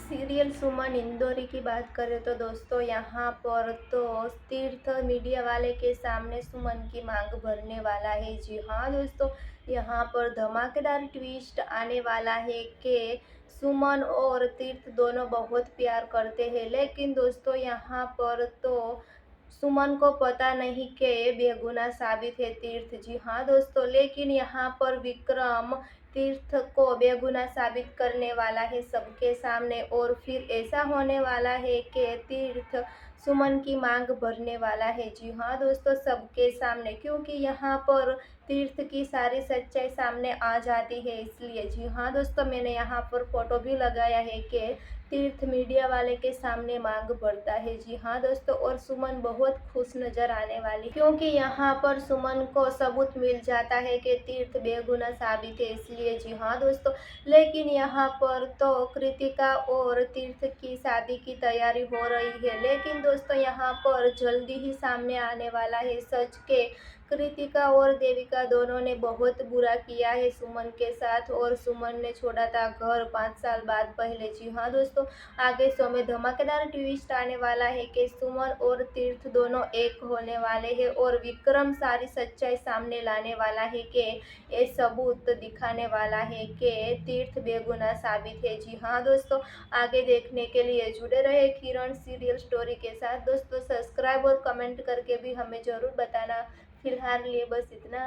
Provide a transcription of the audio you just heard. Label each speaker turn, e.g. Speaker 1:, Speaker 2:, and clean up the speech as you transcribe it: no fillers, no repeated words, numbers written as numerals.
Speaker 1: Serial सुमन इंदौरी की बात करें तो दोस्तों यहाँ पर तो तीर्थ मीडिया वाले के सामने सुमन की मांग भरने वाला है। जी हाँ दोस्तों, यहाँ पर धमाकेदार ट्विस्ट आने वाला है कि सुमन और तीर्थ दोनों बहुत प्यार करते हैं, लेकिन दोस्तों यहाँ पर तो सुमन को पता नहीं कि बेगुनाह साबित है तीर्थ। जी हाँ दोस्तों, लेकिन यहाँ पर विक्रम तीर्थ को बेगुनाह साबित करने वाला है सबके सामने, और फिर ऐसा होने वाला है कि तीर्थ सुमन की मांग भरने वाला है। जी हाँ दोस्तों, सबके सामने, क्योंकि यहाँ पर तीर्थ की सारी सच्चाई सामने आ जाती है इसलिए। जी हाँ दोस्तों, मैंने यहाँ पर फोटो भी लगाया है कि तीर्थ मीडिया वाले के सामने मांग भरता है। जी हाँ दोस्तों, और सुमन बहुत खुश नजर आने वाली, क्योंकि यहाँ पर सुमन को सबूत मिल जाता है कि तीर्थ बेगुनाह साबित है इसलिए। जी हाँ दोस्तों, लेकिन यहाँ पर तो कृतिका और तीर्थ की शादी की तैयारी हो रही है, लेकिन दोस्तों यहाँ पर जल्दी ही सामने आने वाला है सच के कृतिका और देविका दोनों ने बहुत बुरा किया है सुमन के साथ, और सुमन ने छोड़ा था घर 5 साल बाद पहले। जी हाँ दोस्तों, आगे शो में धमाकेदार ट्विस्ट आने वाला है कि सुमन और तीर्थ दोनों एक होने वाले हैं, और विक्रम सारी सच्चाई सामने लाने वाला है कि ये सबूत दिखाने वाला है कि तीर्थ बेगुनाह साबित है। जी हाँ दोस्तों, आगे देखने के लिए जुड़े रहे किरण सीरियल स्टोरी के साथ। दोस्तों सब्सक्राइब और कमेंट करके भी हमें ज़रूर बताना। फिलहाल लिए बस इतना।